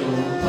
Sa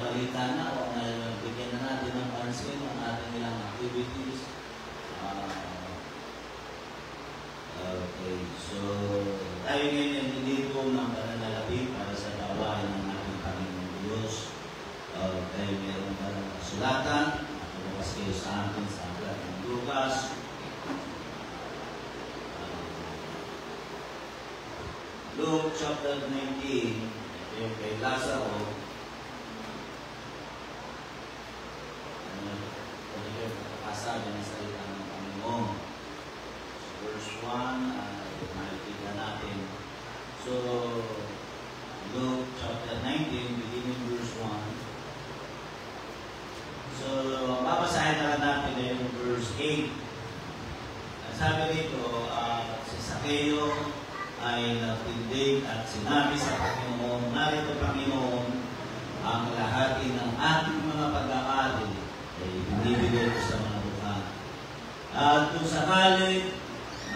balita na o bigyan na natin ng pansin ang ating ilang activities. Okay, so tayo ngayon ay dito ng pananalapi para sa gawain ng ating Panginoong Diyos. Tayo meron na ng kasulatan. Bukas kayo sa akin sa aklat ng Lucas. Luke chapter 19, ito yung kay Lazaro. Ito yung kasabi ng salita ng Panginoon. Verse 1, makikita natin. So, Luke chapter 19, beginning verse 1. So, babasahin na natin yung verse 8. Sabi dito, si Zaccheo ay nagtindig at sinabi sa Panginoon, narito Panginoon, ang lahati ng ating mga pag-aari ay binibigay ko sa mga buhay. At kung sakali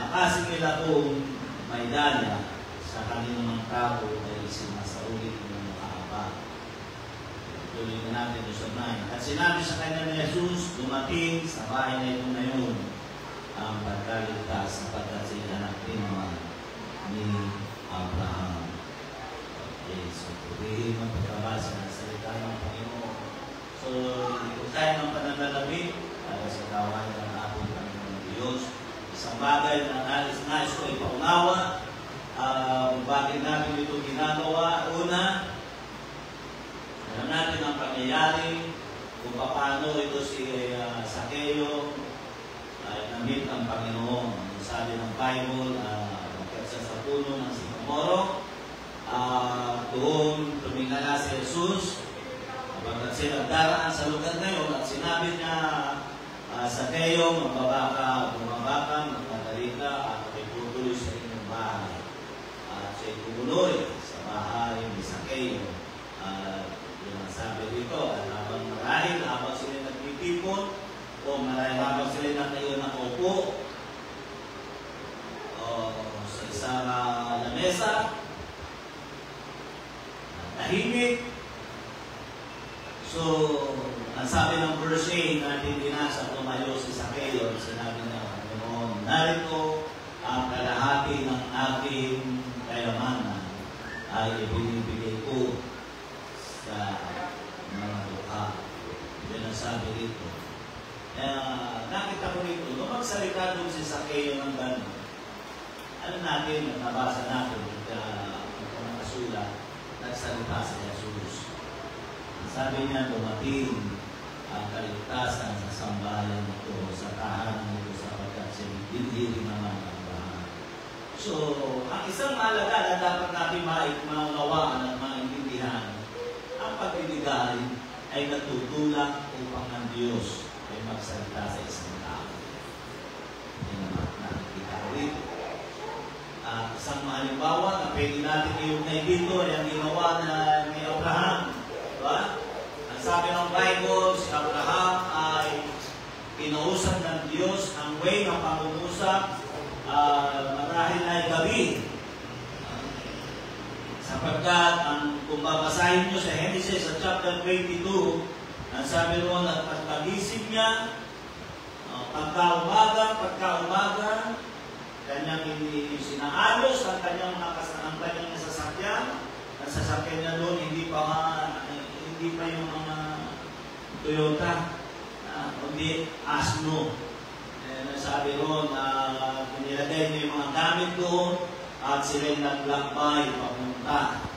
makasingil akong may dala sa kanilang tao ay sinasaulit ng makahaba. Tuloy na natin ito sa 9. At sinabi sa kanya ni Jesus, dumating sa bahay na ito ngayon ang pagkaligtas sapagkat sila anak din naman ni Abraham. Okay, so purihin ang pagkabasa ng salita ng Panginoon. So, kung tayo ng pananalabi para sa gawain ng ating Panginoon Diyos, isang bagay na nais ko ipaunawa, kung bakit natin ito ginagawa. Una, alam natin ang pangyayari, kung paano ito si Zaccheo ay namit ang Panginoon. Sabi ng Bible, sa puno ng sikamoro, doon tumingala si Jesus kapag sila daraan sa lugar ngayon at sinabi niya sa Zaccheo, magbaba ka, bumaba ka, magpadali ka at itutuloy sa inyong bahay at siya itutuloy sa bahay ni Zaccheo. Yun ang sabi dito, habang marahil habang sila nagtitipon o marahil habang sila nakayo na upo sa lamesa, tahimik. So, ang sabi ng verse 8 natin binasa, tumayo si Zaccheo, sinabi niya, Panginoon, narito ang kalahati ng aking kayamanan ay ibinibigay ko sa mga dukha. Yan ang sabi dito. Nakita ko dito, nung magsalita doon si Zaccheo ng gano'n, alam natin, nabasa natin, kung nakasulat, nagsalita sa Jesus. Sabi niya, dumating ang kaligtasan sa sambahayan nito, sa tahanan nito, sapagkat siya dinhiri naman ang Abraham. So, ang isang mahalaga na dapat natin maunawaan at maintindihan, ang pagbibigay ay natutulak upang ang Diyos ay magsalita sa isang tao. Yan naman nakikita ko dito. Isang halimbawa na pwede natin i-unay dito ay ang ginawa na ni Abraham. Diba? Ang sabi ng Bible, si Abraham ay kinausap ng Diyos ang way ng pangungusap marahil ay gabi. Sapagkat kung babasahin nyo sa Genesis sa chapter 22, ang sabi roon at pagkagising niya, pagka-umaga, kanyang sinaayos ang kanyang sasakyan. Ang sasakyan niya doon, hindi pa yung mga Toyota, kundi Asno. Sabi roon, nilagay niya yung mga gamit doon at sila'y naglakbay papunta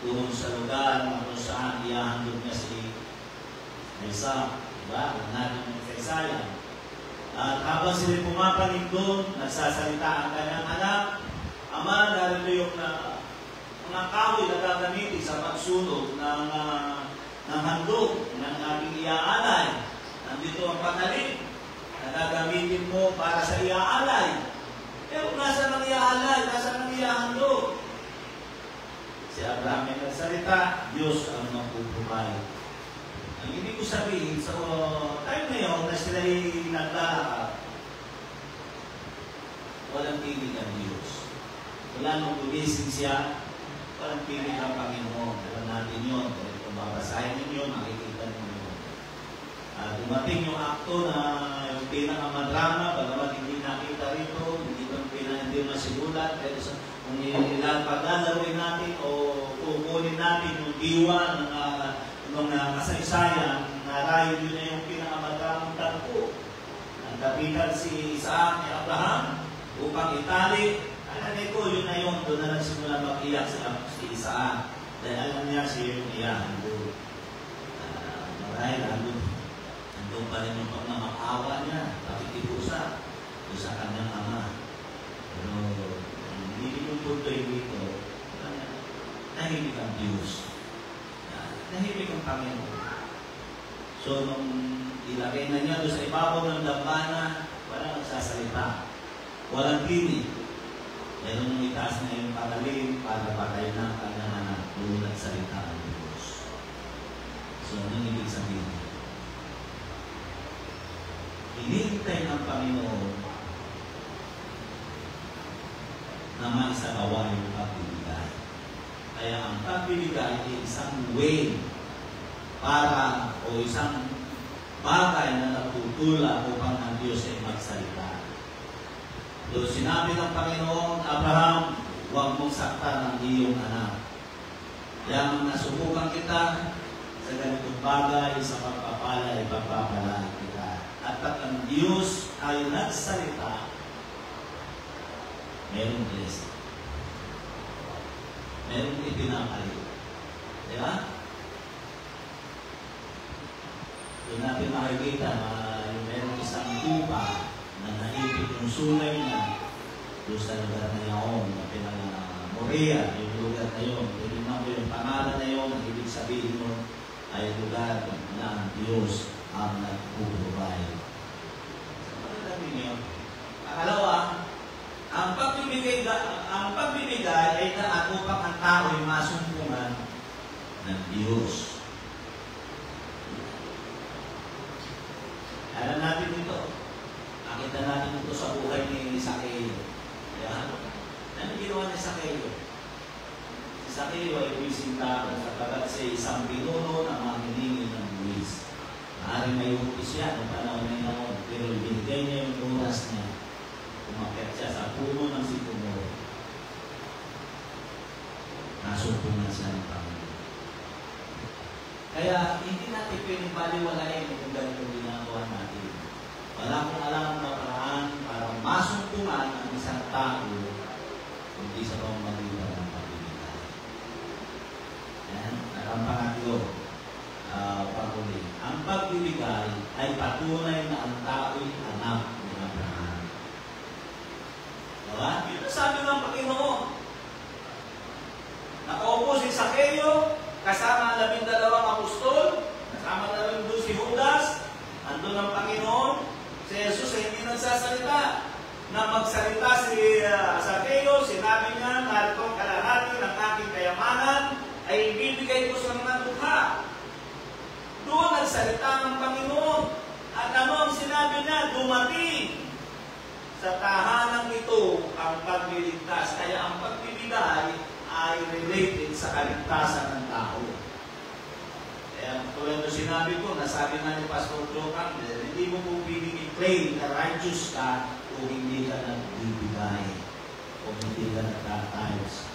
doon sa lugar kung saan iyahandog niya si Isaac. Diba? Kung natin yung Isaiah. At habang sila pumapanig doon, nagsasalita ang kanyang anak, Ama, narito yung mga kahoy na gagamitin sa pagsunog ng handog ng aking iaalay. Nandito ang patalim na gagamitin mo para sa iaalay. Pero nasa nang iaalay, nasa nang iahandog. Si Abraham ay nagsalita, Diyos ang magpupumay. Ang hindi ko sabihin, so time na yun na sila'y naglalakad, walang tinig ang Diyos. Wala nung gumising siya, walang tinig ang Panginoon. Alam natin yun. Kung babasahin ninyo dumating yung akto na yung pinakamadrama, bagamat hindi nakita rito, hindi masimulat, pero kung pagdalaruin natin o kukunin natin yung diwa ng kasaysayan, narayo yun na yung pinakamadramang tagpo. Nagkapitan si Isaac ni Abraham upang itali. Alam ko, yun na yun, doon na nagsimula mag-iyak si Isaac. Dahil alam niya siya yung iyakan doon. Marahil, andun pa rin yung pagmamakawa niya, pakikipusa doon sa kanyang ama. Pero, hindi yung punto yung dito, nahimik ang Diyos. Nahimik ang Panginoon. So, nung ilagay na niya doon sa ibabaw ng dambana, walang nagsasalita. Walang tinig. Pero nung itaas na yung paralim para patay na ang kanyang anak, doon nagsalita ang Diyos. So, anong ibig sabihin? Hinihintay ng Panginoon na maisagawa yung pagbibigay. Kaya ang pagbibigay ay isang way para o isang bagay na natutula upang ang Diyos ay magsalita. So, sinabi ng Panginoon, Abraham, huwag mong saktan ang iyong anak. Kaya nasubukan kita sa ganitong bagay, sa pagpapala ay pagpapala kita. At pag ang Diyos ay nagsalita, merong blessing. Merong ipinakalit. Di ba? Doon natin makikita na merong isang tupa na naipit yung sulay niya doon sa lugar na yun, na pinag-Morea, yung lugar na yun. Tinignan mo yung pangalan na yun, ibig sabihin mo ay lugar na ang Diyos ang nagpuprovide. So, magandang yun. Pangalawa, ang pagbibigay ay daan upang ang tao ay masumpungan ng Diyos. Alam natin ito. Nakita natin ito sa buhay ni Sakeo. Yan. Ano ginawa ni Sakeo? Si Sakeo ay bisinta sapagkat siya isang pinuno na manghihingi ng buwis. Maaaring may upis siya noong panahon na yun, pero binigay niya yung oras niya. Umakyat siya sa puno ng sikumoro. Nasumpungan siya ng Panginoon. Kaya hindi natin pwedeng baliwalain kung ganito ginagawa natin. Wala akong alam na paraan para masumpungan ang isang tao kundi sa pamamagitan ng pagbibigay. Yan, nakapangatlo. Paguli. Ang pagbibigay ay patunay na ang tao'y anak ni Abraham. Diba? Yun ang sabi ng Panginoon. Nakaupo si Sakeo, kasama ang 12 apostol, kasama na rin doon si Judas, andun ang Panginoon, si Jesus ay hindi nagsasalita. Na magsalita si Sakeo, sinabi niya, narito ang kalahati ng aking kayamanan, ay ibibigay ko sa mga dukha. Doon nagsalita ng Panginoon. At ano ang sinabi niya? Dumating sa tahanang ito ang pagliligtas. Kaya ang pagbibigay ay related sa kaligtasan ng tao. Kaya tulad na sinabi ko, nasabi nga ni Pastor Joe Campbell, hindi mo po piling i-claim na righteous ka kung hindi ka nagbibigay, kung hindi ka nagtatayos.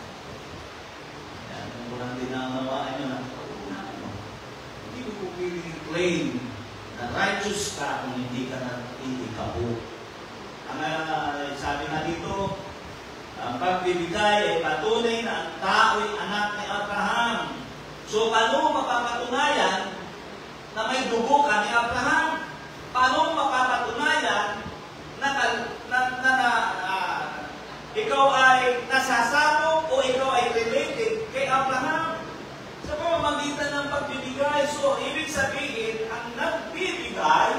Kaya kung walang dinanawaan nyo na, hindi mo po piling i-claim na righteous ka kung hindi ka nag-iikapo. Ang sabi nga dito, ang pagbibigay ay patunay na ang tao'y anak ni Abraham. So, paano mapapatunayan na may dugo ka ni Abraham? Paano mapapatunayan na ikaw ay nasasabog o ikaw ay related kay Abraham? Sa pamamagitan ng pagbibigay. So, ibig sabihin, ang nagbibigay,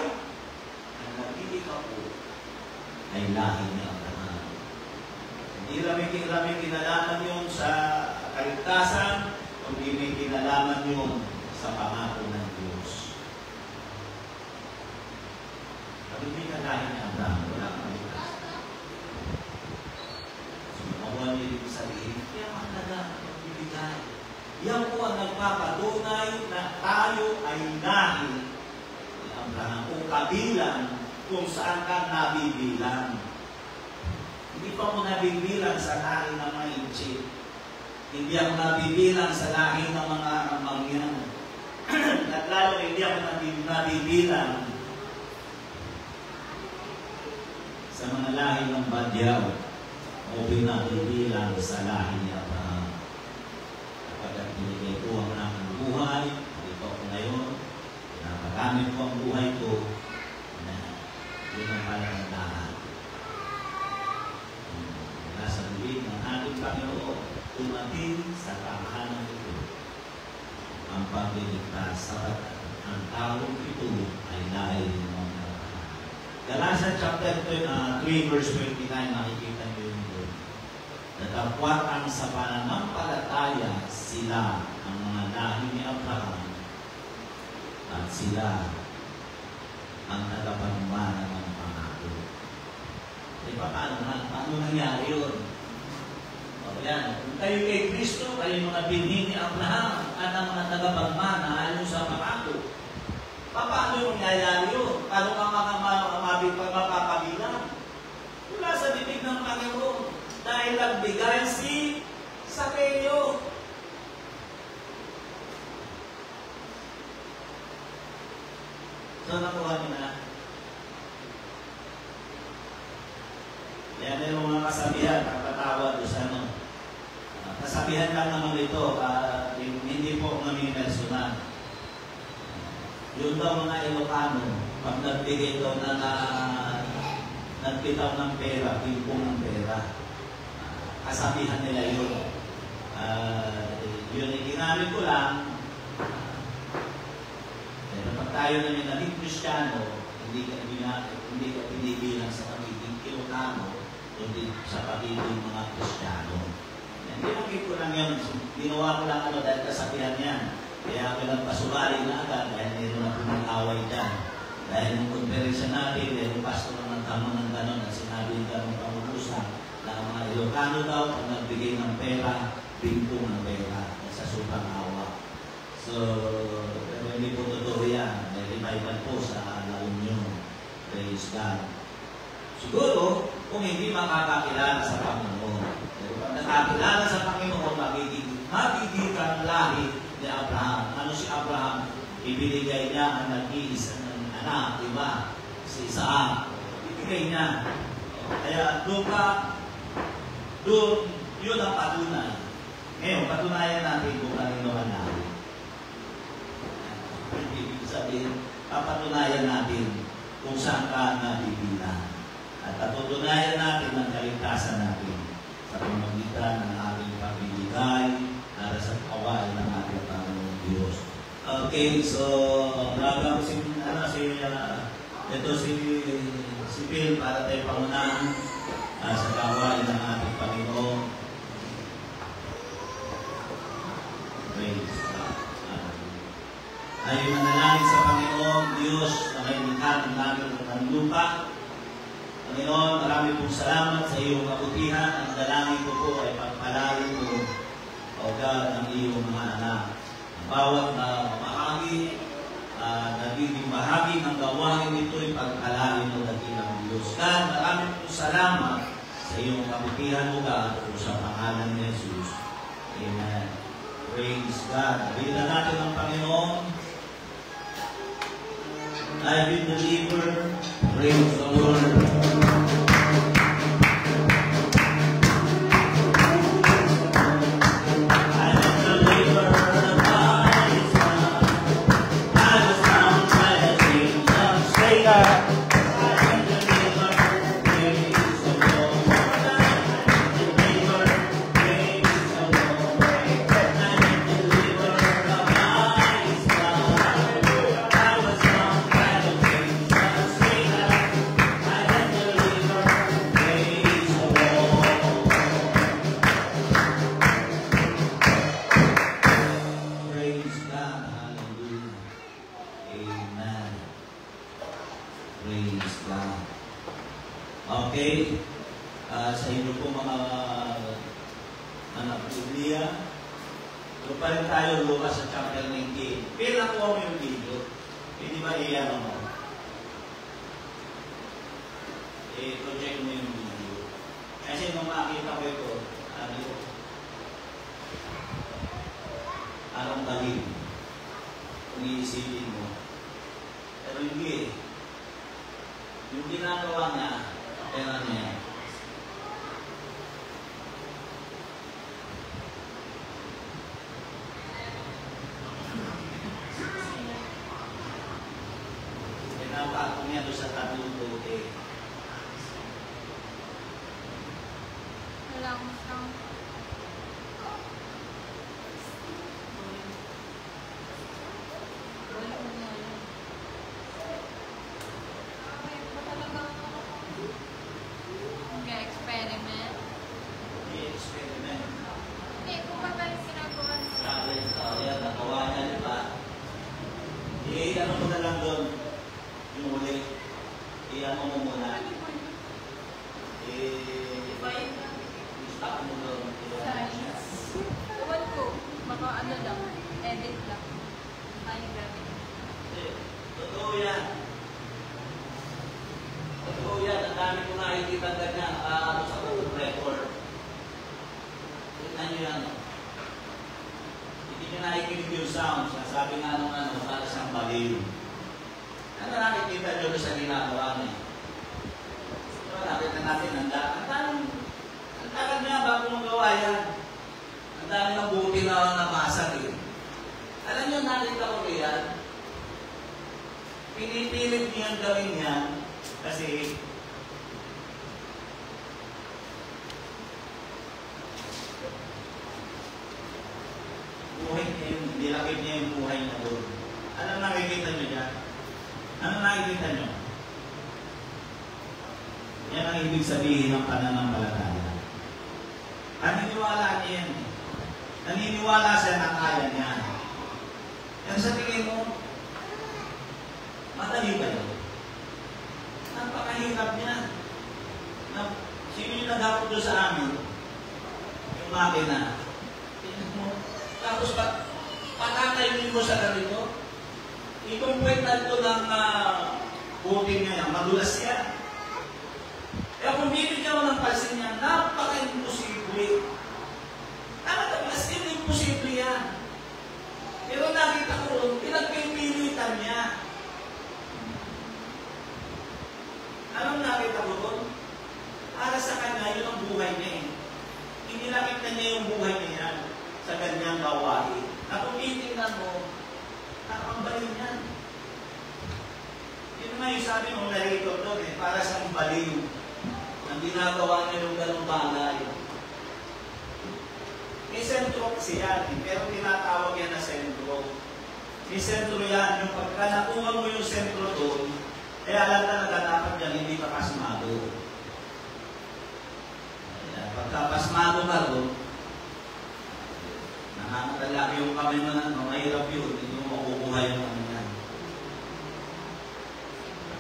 ang nagbibigay ay lahi ni Abraham. Hindi lamig kinalaman yun sa kaligtasan, kundi may kinalaman yun sa pangako ng Diyos. Pag hindi ka lahi ni Abraham, wala kang kaligtasan. So, makuha niyo ibig sabihin, kaya mahalaga ang pagbibigay. Yan po ang nagpapatunay na tayo ay lahi ni Abraham. kabilang kung saan ka nabibilang. Hindi pa mo nabibilang sa lahi ng mga Egypt. Hindi ako nabibilang sa lahi ng mga Amangyan. At lalo hindi ako nabibilang sa mga lahi ng Badyaw o pinabibilang sa lahi ni Abraham. Kapag binigay ko ang aking buhay, dito ako ngayon, napagamit ko ang buhay ko, na yun ang palandahan. Mula sa bibig ng ating Panginoon, tumating sa tahanan ito ang pagliligtas sapat ang taong ito ay lahi ng mga Abraham. Galatians chapter 3 verse 29, nakikita niyo yun doon. Natapwat ang sa pananampalataya sila ang mga lahi ni Abraham at sila ang tagapagmana ng pangako. E paano nangyari yun? O yan, kung kayo kay Kristo, kayo mga binhi ni Abraham at ang mga tagapagmana ayon sa pangako. Paano yung nangyayari yun? Paano ka mapapabilang? Wala sa bibig ng Panginoon. Dahil nagbigay si Sakeo. So, nakuha niyo na. Yan yung mga kasabihan, nakatawa doon sa ano. Kasabihan lang naman ito, hindi po nami-personal. Yun daw mga Ilocano, pag nagbigay daw na nagpitaw ng pera, pimpong ng pera. Kasabihan nila yun. Yun ay ginamit ko lang. Pero pag tayo namin naging Kristiyano, hindi ka pinibilang sa pagiging Ilocano, kundi sa pagiging mga Kristiyano. Hindi nakit ko lang yun. Ginawa ko lang dahil kasabihan yan. Kaya ako nagpasubali na agad dahil meron na pumag-away dyan. Dahil yung konferensya natin, yung pastor na nagtamang ng gano'n at sinabi ka ng pangurusan na ang mga Ilocano daw pag nagbigay ng pera, bintong ng pera sa supang awa. So, pero hindi po totoo yan. May revival po sa La Union. Praise God. Siguro, kung hindi makakakilala sa Panginoon. Pero pag nakakilala sa Panginoon, magiging kang lahi ni Abraham. Ano si Abraham? Ibinigay niya ang nag-iisa ng anak, diba? Si Isaac. Ibigay niya. Kaya doon, yun ang patunay. Ngayon, patunayan natin kung kanino ang lahi. Ibig sabihin, papatunayan natin kung saan ka nabibilang. At patutunayan natin ang kaligtasan natin sa pamamagitan ng ating pagbibigay para sa kawain ng ating Panginoon Diyos. Okay, so bago si Phil para tayo pangunahan sa kawain ng ating Panginoon. Praise God. Tayo manalangin sa Panginoon Diyos na may likha ng langit ng lupa. Panginoon, marami pong salamat sa iyong kabutihan. Ang dalangin ko po ay pagpalain mo, O God, ang iyong mga anak. Bawat na bahagi, nagiging bahagi ng gawain nito ay pagpalain mo dakilang Diyos. God, marami pong salamat sa iyong kabutihan, O God, o sa pangalan ni Jesus. Amen. Praise God. Sabihin natin ang Panginoon. I've been delivered. Praise the Lord. Okay? Sa inyo po mga anak Biblia, doon pa rin tayo Lucas sa chapter 19. Kaya nakuha mo yung video. Hindi ba iyan mo? project mo yung video. Kasi nung makita ko ito, anong galing? Kung iisipin mo. Pero hindi eh. Yung ginagawa niya, pera niya. Pinapakong niya doon sa tatlong bote. Wala akong sound. Experiment. I-experiment. Hindi, kung ba tayo ginagawa nyo? Yan, nakawa niya, di ba? Ano mo na lang doon? Yung uli. Ano mo muna? Stop mo doon. Ewan ko. Baka ano lang. Edit lang. Ay, grabe. Totoo yan. Totoo yan. Ang dami ko nakikita ganyan. Sa record. Tignan nyo yan. Hindi nyo nakikinig yung sound. Sabi nga nung para siyang baliw. Ano nakikita nyo sa ginagawa niya? So, nakita natin ang tagal niya bago mong gawa yan. Ang dami ng buti na nabasag eh. Alam nyo, nakita ko yan. Pinipilit niyang gawin yan kasi buhay niya yung, nilakit niya yung buhay niya doon. Ano nakikita niyo dyan? Ano nakikita niyo? Yan ang ibig sabihin ng pananampalataya. Naniniwala niya yan. Naniniwala siya na kaya niya. Yan sa tingin mo, madali ba yun? Napakahirap niya. Sino yung nagapot doon sa amin? Yung makina. Tapos patatayin mo sa ganito, ikumpwetan ko ng buti niya, madulas yan. Kaya kung bibigyan mo ng pansin niya, napaka-imposible. As in, imposible yan. Pero nakita ko ron, pinagpipilitan niya. Anong nakita ko ron? Para sa kanya, yun ang buhay niya eh. Inilakit na niya yung buhay niya yan sa ganyang gawain. Na kung titingnan mo, nakapambalin yan. Yun nga yung sabi mo, narito doon eh, para sa baliw. Ang ginagawa niya yung ganong bagay. May sentro kasi yan, pero tinatawag yan na sentro. May sentro yan, yung pagka nakuha mo yung sentro doon, kaya alam na naganapan dyan, hindi ka pasmado. Pagka pasmado ka doon, nakakatalaki yung kamay mo na, mahirap yun, hindi mo makukuha yung ano yan.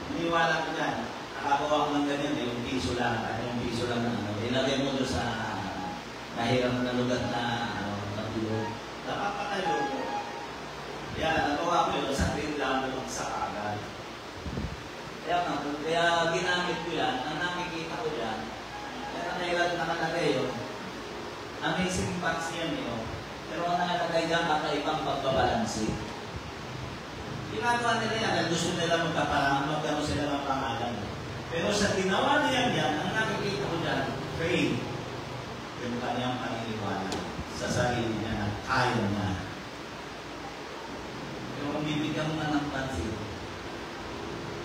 Maniwala ko dyan, nakagawa ko ng ganyan, yung piso lang na ano, ilagay mo doon sa nahirap na lugar na natulog. Napapatayo ko. Yan, nagawa ko yun, sa lang mo sa agad. Kaya ginamit ko yan, ang nakikita ko yan, kaya nahirap na nakalagay yun, amazing facts yan yun. Pero ang nakalagay dyan, kakaibang pagbabalansi. Ginagawa nila yan, gusto nila magkaroon sila ng pangalan. Pero sa ginawa niya yan, ang nakikita ko dyan, faith. Yung kanyang paniniwala sa sarili niya na kaya niya. Pero kung bibigyan mo na ng pansin,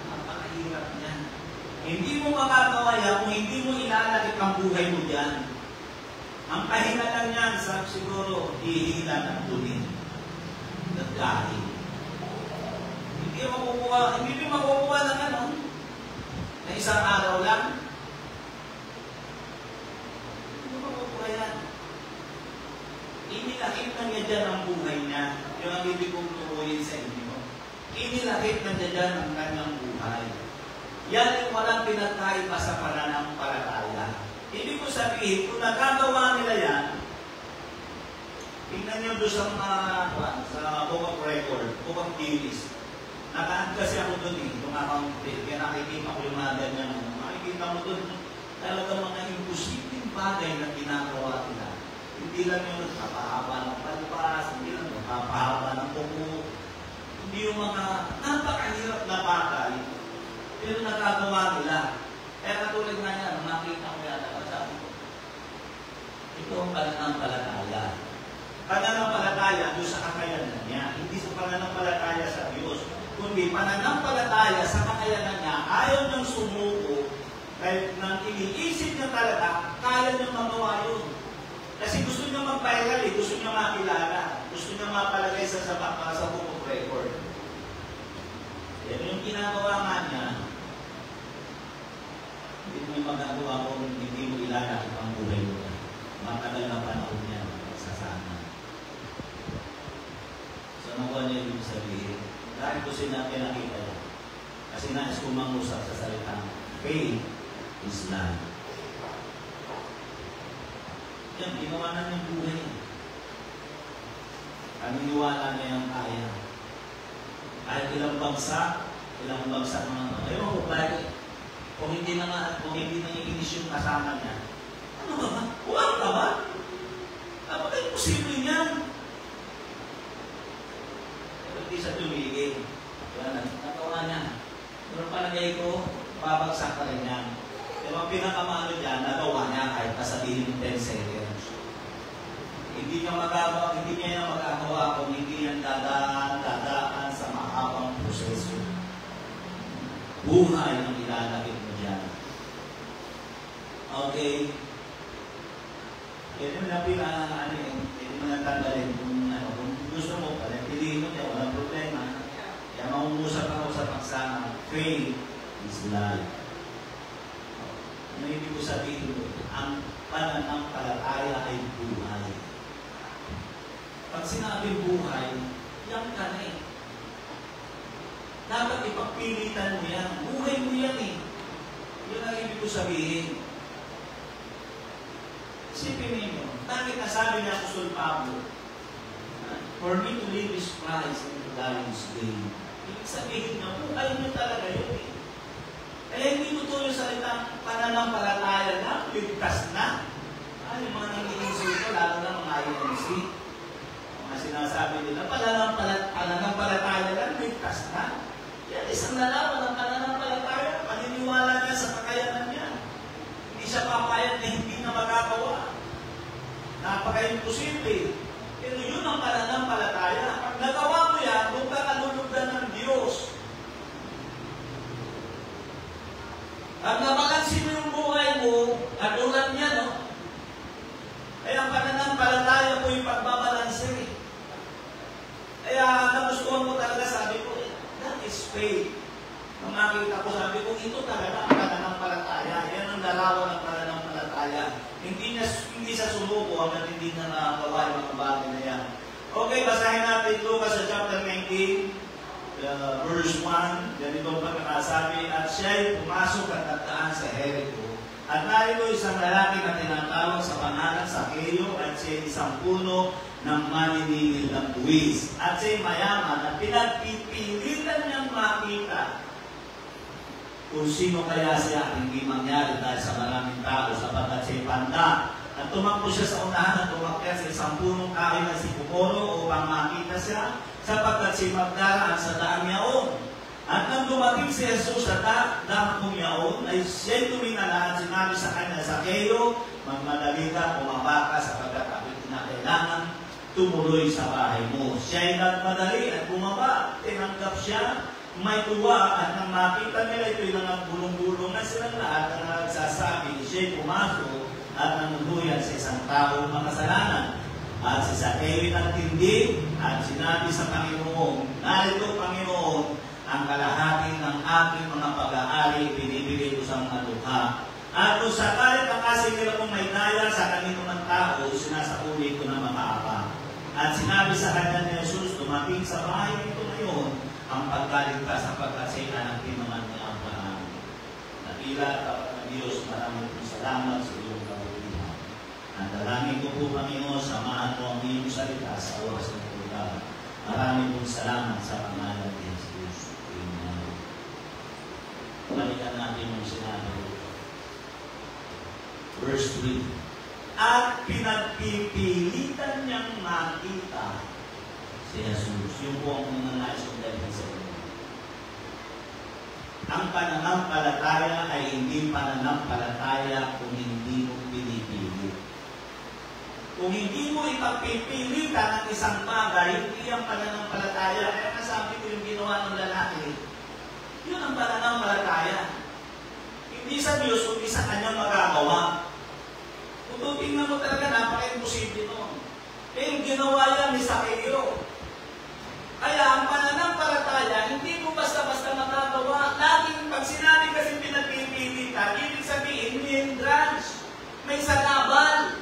napakahirap niya. Hindi mo makagawa yan kung hindi mo ilalagay ang buhay mo dyan. Ang pahinga lang yan, siguro, ihila ng tunin. Nagkain. Hindi mo makukuha ng ano, na isang araw lang. Inilakit na niya dyan ang buhay niya. Yung ang ibig kong turuin sa inyo. Inilakit na niya dyan ang kanyang buhay. Yan yung walang pinagkaiba sa pananampalataya. Ibig ko sabihin, kung nagagawa nila yan, tingnan nyo doon sa Book of Record, Book of Guinness. Nakaan kasi ako doon eh, kumakaunti. Kaya nakikita ko yung mga ganyan. Makikita mo doon, talagang mga imposibleng bagay na ginagawa nila. Hindi lang yung nagpapahaba ng palpas, hindi lang nagpapahaba ng kuko, hindi yung mga napakahirap na bagay, pero nagagawa nila. Kaya katulad nga yan, makita ko yan, sabi ko, ito ang pananampalataya. Pananampalataya doon sa kakayanan niya, hindi sa pananampalataya sa Diyos, kundi pananampalataya sa kakayanan niya, ayaw niyang sumuko, kahit nang iniisip niya talaga, kaya niyang magawa yun. Kasi gusto niya mag-viral eh, gusto niya makilala, gusto niya mapalagay sa book of record. Yan yung ginagawa nga niya, hindi mo magagawa kung hindi mo ilalakit ang buhay mo. Matagal na panahon niya, sasama. So, nakuha niya yung sabihin. Dahil ko sinabi nakita niya. Kasi nais ko mangusap sa salitang faith is life. Yan, ginawa na ng buhay. Paniniwala na yung kaya. Kahit ilang bagsak mga ewan ko bakit. Kung hindi na iinis yung kasama niya. Ano ba ba? Huwag ka ba? Kapag imposible niyan. Pero hindi siya tumigil. Wala na. Natawa niya. Pero palagay ko, babagsak ka rin yan. Pero ang pinakamano niya, nagawa niya kahit pasabihin ng 10 seconds. Hindi niya magagawa kung hindi yan dadaan sa mahabang proseso. Buhay ang ilalagay mo dyan. Okay. Pwede mo na pwede mo na tanggalin kung gusto mo, piliin mo niya, walang problema. Kaya mangungusap ako sa pagsama. Faith is life. Ano ibig ko sabihin mo? Ang pananampalataya ay buhay. Pag sinabing buhay, yan ka na eh. Dapat ipagpilitan mo yan. Buhay mo yan eh. Yun ang ibig ko sabihin. Isipin ninyo, bakit nasabi niya Apostol Pablo, for me to live is Christ and to die is gain. Ibig sabihin niya, buhay mo talaga yun eh. Kaya hindi totoo yung salitang pananampalataya na, ligtas na. Yung mga nag-iinsulto, lalo na mga INC. Mga sinasabi nila, pananampalataya lang, ligtas na. Yan, isang lalaman ng pananampalataya, paniniwala niya sa kakayanan niya. Hindi siya papayag na hindi na magagawa. Napaka-imposible. Pero yun ang pananampalataya. Pag nagawa mo yan, kung kakalulugdan ng Diyos, pag nabalansin mo yung buhay mo, katulad niya, no? Kaya ang pananampalataya mo yung pagbabalansin. Kaya nagustuhan mo talaga, sabi ko, that is faith. Nung nakita ko, sabi ko, ito talaga ang pananampalataya. Yan ang larawan ng pananampalataya. Hindi siya sumuko hanggang hindi na nakagawa yung mga bagay na yan. Okay, basahin natin Lucas sa chapter 19, verse 1. Ganito ang pagkakasabi, at siya'y pumasok at nagdaan sa Jericho. At narito isang lalaki na tinatawag sa pangalan Sakeo, at siya'y isang puno ng maniningil ng buwis. At siya'y mayaman at pinagpipilitan niyang makita kung sino kaya siya. Hindi mangyari dahil sa maraming tao sapagkat siya'y panda. At tumakbo siya sa unahan at tumakyat sa isang punong kahoy na si Puporo upang makita siya sapagkat siya'y magdaraan sa daang yaon. At nang dumating si Jesus sa daang yaon, ay siya'y tuminala at sinabi sa kanya, Sakeo, magmadali ka, bumaba ka sapagkat ako'y kinakailangan tumuloy sa bahay mo. Siya'y nagmadali at bumaba, tinanggap siya, may tuwa, at nang makita nila ito'y nangagulong-gulong na silang lahat na nagsasabi, siya'y pumasok at nanguhuyan sa isang taong makasalanan. At si Sakeo nagtindi at sinabi sa Panginoon, narito Panginoon, ang kalahati ng aking mga pag-aari binibigay ko sa mga dukha. At kung sakalit ang kasingil akong may daya sa kanino ng tao, sinasauli ko ng mga apa. At sinabi sa kanya ni Jesus, dumating sa bahay nito ngayon ang pagkaligtas sapagkat sa anak naman ni Abraham. Nakila ng Diyos, maraming salamat sa iyong kabutihan. Ang dalangin ko po, Panginoon, samahan mo ang iyong salita sa oras ng pagkaligtas. Maraming salamat sa pangalan ni Jesus. verse 3. At pinagpipilitan niyang makita si Jesus. Yung po ang unang nais kong dalhin sa inyo. Ang pananampalataya ay hindi pananampalataya kung hindi mo pinipili. Kung hindi mo ipagpipilitan ang isang bagay, hindi ang pananampalataya. Kaya nasabi ko yung ginawa ng lalaki, yun ang pananampalataya. Hindi sa Diyos, kundi sa Kanyang magagawa. Kung tingnan mo talaga, napaka-imposible nun. Yung ginawa yan ni Sakeo. Kaya ang pananampalataya, hindi mo basta-basta magagawa. Laging pag sinabi kasi pinagpipilitan, ibig sabihin, may hindrance, may sanabal,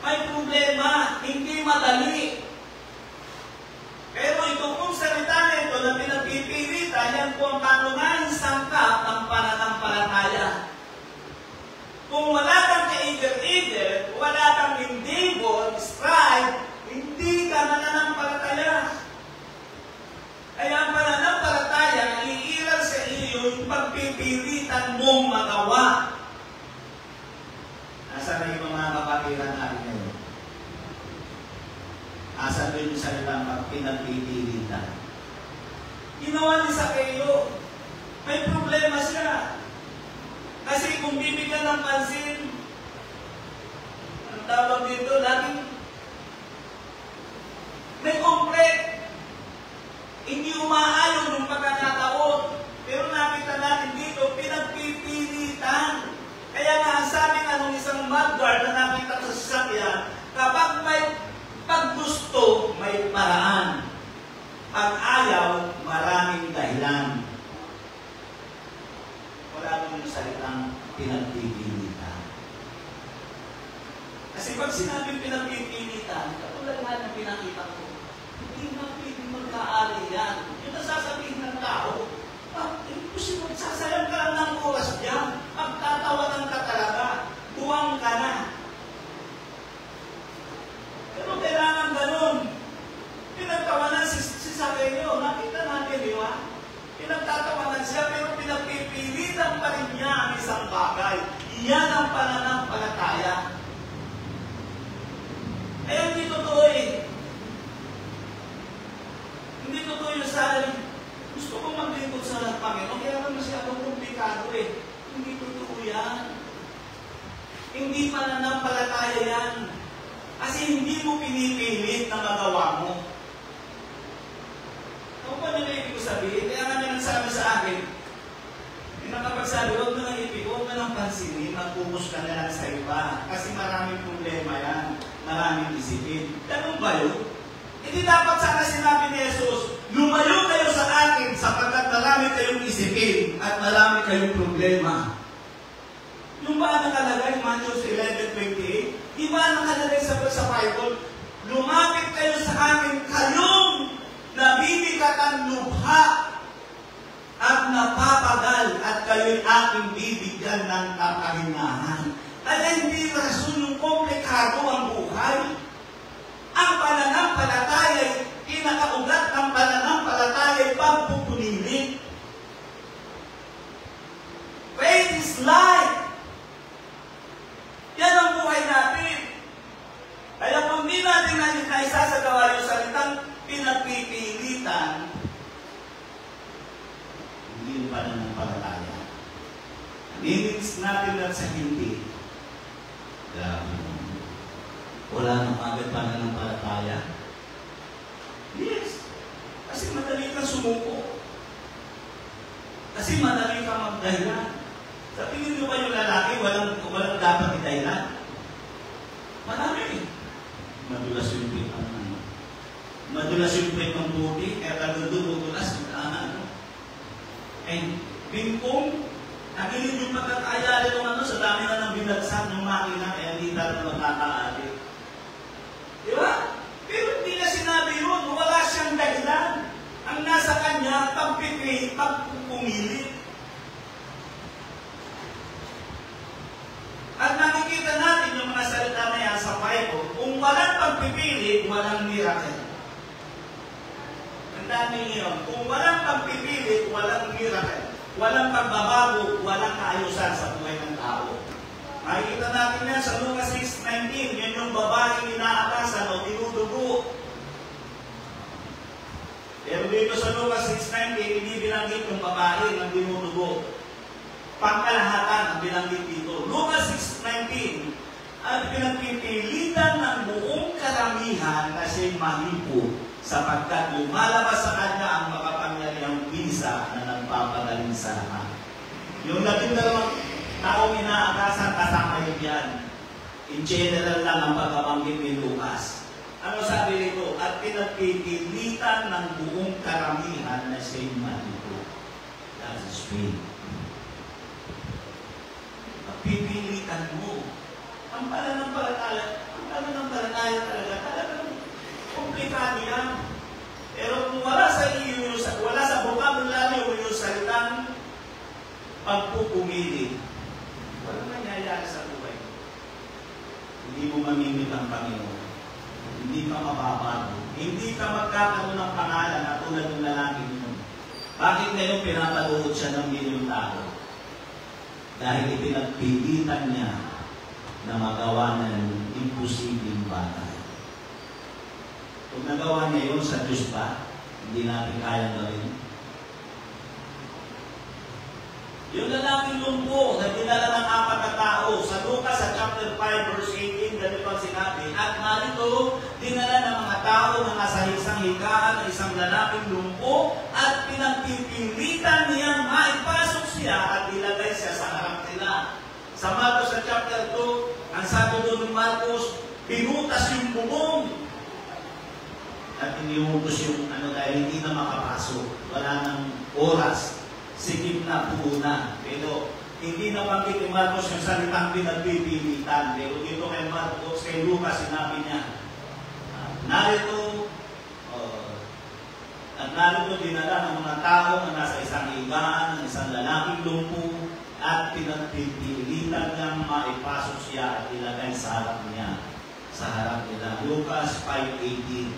may problema, hindi madali. Pero ito pong salita na ito na pinagpipilitan, yan po ang pangunahing sangkap ng pananampalataya. Kung wala kang ka-eager-eager, wala kang endeavor, strive, hindi ka mananampalataya. Kaya ang pananampalataya, iiral sa iyo yung pagpipilitan mong magawa. Nasaan na yung mga kapatiran natin ngayon? Asan doon yung salitang pinagpipilitan? Ginawa ni Sakeo. May problema siya. Kasi kung bibigyan ng pansin, ang tawag dito, laging may komplet. Hindi umaayon ng pagkakataon. Pero nakita natin dito, pinagpipilitan. Kaya nga, sabi nga nung isang mudguard na nakita sa sasakyan, kapag may paggusto, may paraan. Pag ayaw, maraming dahilan. Wala mo yung salitang pinagpipilitan. Kasi pag sinabing pinagpipilitan, katulad nga ng pinakita ko, hindi na pwedeng magkaali yan. Yung nasasabihin ng tao, imposible, sasayang ka lang ng oras dyan. Magtatawanan ka talaga. Buwang ka na. Pero kailangan ganun. Pinagtawanan si Sakeo. Nakita natin, di ba? Pinagtatawanan siya, pero pinagpipilitan pa rin niya ang isang bagay. Iyan ang pananampalataya. Kaya hindi totoo eh. Hindi totoo yung sabi, gusto ko maglingkod sa Panginoon, kaya naman masyadong komplikado eh. Hindi totoo yan. Hindi pananampalataya yan. Kasi hindi mo pinipilit na magawa mo. Ano pa nila ibig ko sabihin? Kaya nga nila nagsabi sa akin, yung nakapagsabi, huwag mo nang ibig, huwag mo nang pansinin, mag-focus ka na lang sa iba. Kasi maraming problema yan, maraming isipin. Ganun ba yun? Hindi dapat sana sinabi ni Jesus, lumayo kayo sa akin sapagkat marami kayong isipin at marami kayong problema. Yung ba nakalagay, Matthew 11:28? Di ba nakalagay sa Bible, lumapit kayo sa akin, kayong nabibigatan lubha at napapagal at kayo'y aking bibigyan ng kapahinahan. Kaya hindi rason yung komplikado ang buhay. Ang pananampalataya ay pinakaugat ng pananampalataya ay pagpupunilit. Faith is life. Yan ang buhay natin. Kaya kung hindi natin naisasagawa yung salitang pinagpipilitan, hindi yung pananampalataya. Limits natin lang sa hindi. Grabe. Wala nang agad pananampalataya. Yes. Kasi madali kang sumuko. Kasi madali kang magdahilan. Sa tingin nyo ba yung lalaki, walang dapat idahilan? Marami. Madulas yung pit ang ano. Madulas yung pit ng buti, kaya madulas yung ano. And bingkong, nagilid yung pagkakaya nitong ano, sa dami na ng binagsak ng makina, kaya hindi na magkakaali. Di ba? Pero hindi na sinabi yun. Wala siyang dahilan. Ang nasa kanya, pagpumilit. At nakikita natin yung mga salita na yan sa Bible, kung walang pagpipili, walang miracle. Ang dami yun. Kung walang pagpipili, walang miracle. Walang pagbabago, walang kaayusan sa buhay ng tao. Makikita natin yan sa Lucas 6:19. Yan yung babaeng inaatasan o dinudugo. Pero dito sa Lucas 6:19, hindi binanggit yung babae ng dinudugo. Pangkalahatan ang binanggit dito. Lucas 6:19, at pinagpipilitan ng buong karamihan na siya'y mahipo sapagkat lumalabas sa kanya ang makapangyarihang bisa na nagpapagaling sa lahat. Yung 12 taong inaatasan, kasama yun yan. In general lang ang pagkabanggit ni Lucas. Ano sabi nito? At pinagpipilitan ng buong karamihan na siya'y mahipo. That's faith. Pipilitan mo. Ang pananampalataya talaga, talagang komplikado yan. Pero kung wala sa iyo, wala sa vocabulary o yung salitang pagpupumili, walang nangyayari sa buhay. Hindi mo mamimit ang Panginoon. Hindi ka mababago. Hindi ka magkakaroon ng pangalan na tulad ng lalaki mo. Bakit ngayon pinapaluhod siya ng milyong tao? Dahil ipinagpilitan niya na magawa ng imposibleng bagay. Kung nagawa niya yun sa Diyos ba, hindi natin kayang gawin. Yung lalaking lumpo na dinala ng 4 na tao sa Lucas sa chapter 5 verse 18, ganito ang sinabi, at narito dinala ng mga tao na nasa isang higaan ng isang lalaking lumpo at pinagpipilitan niyang maipasok siya at ilagay siya sa harap nila. Sa Marcos sa chapter 2, ang sabi doon ng Marcos, pinutas yung bubong. At iniubos yung dahil hindi na makapasok. Wala nang oras. Sikip na, puuna. Pero hindi na banggit ni Marcos yung salitang pinagpipilitan. Pero dito kay Marcos, kay Lucas, sinabi niya, narito dinala ng mga tao na nasa isang higaan, ng isang lalaking lumpo, at pinagpipilitan niyang maipasok siya at ilagay sa harap niya. Sa harap nila. Lucas 5:18.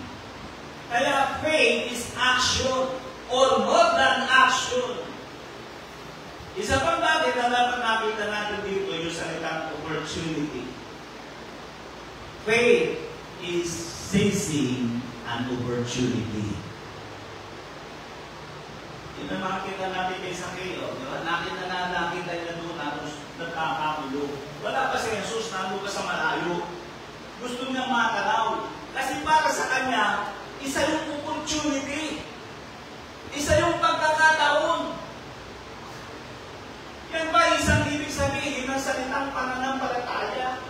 Kaya faith is action or more than action. Isa pang bagay na dapat nakita natin dito yung salitang opportunity. Faith is seizing an opportunity. Yun ang makikita natin kay Sakeo. Nakita niya doon tapos nagkakakulo. Wala pa si Jesus, nandun ka sa malayo. Gusto niyang matalaw. Kasi para sa kanya, isa yung opportunity. Isa yung pagkakataon. Yan ba isang ibig sabihin ng salitang pananampalataya?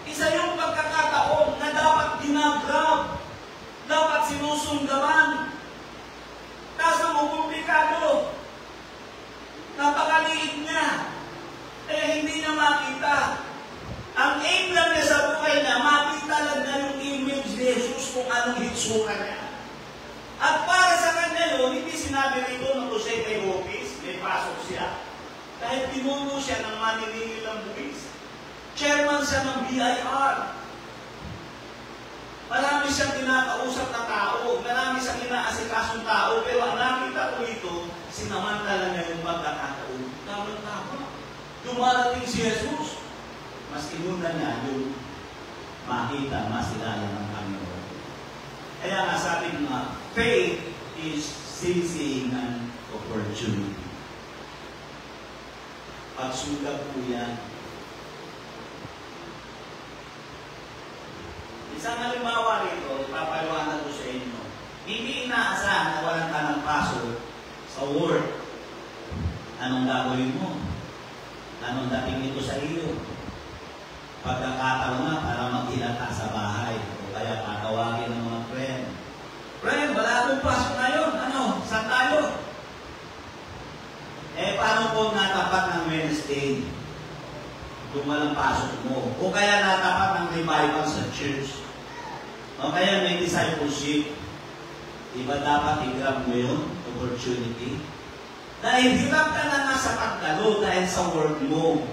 Isa yung pagkakataon na dapat ginagrab, dapat sinusunggaban. Kaso mo komplikado. Napakaliit niya. Kaya hindi niya makita. Ang aim lang niya sa buhay niya, makita lang niya yung image ni Jesus kung anong hitsura niya. At para sa kanya yun, hindi sinabi rito na kung siya kay office, may pasok siya. Dahil pinuno siya ng maniningil ng buwis. Chairman siya ng BIR. Marami siyang kinakausap na tao, marami siyang inaasikasong tao, pero ang nakita ko ito, sinamantala niya yung pagkakataon. Tama-tama. Dumarating si Jesus, mas inuna niya yung makita, masilala ng Panginoon. Kaya nga sabi nga, faith is seizing an opportunity. Pagsugat po yan. Isang halimbawa rito, ipapaliwanag ko sa inyo. Hindi inaasahan na walang ka ng paso sa work. Anong gagawin mo? Anong dating nito sa iyo? Pagkakataon na para maghilata sa bahay o kaya patawagin ng mga friend. Friend, wala akong pasok ngayon. Ano? Saan tayo? Paano po natapat ng Wednesday? Kung walang pasok mo. O kaya natapat ng revival sa church. O kaya may discipleship. Diba dapat i-grab mo yun? Opportunity. Dahil hirap ka na nasa pagdalo dahil sa work mo.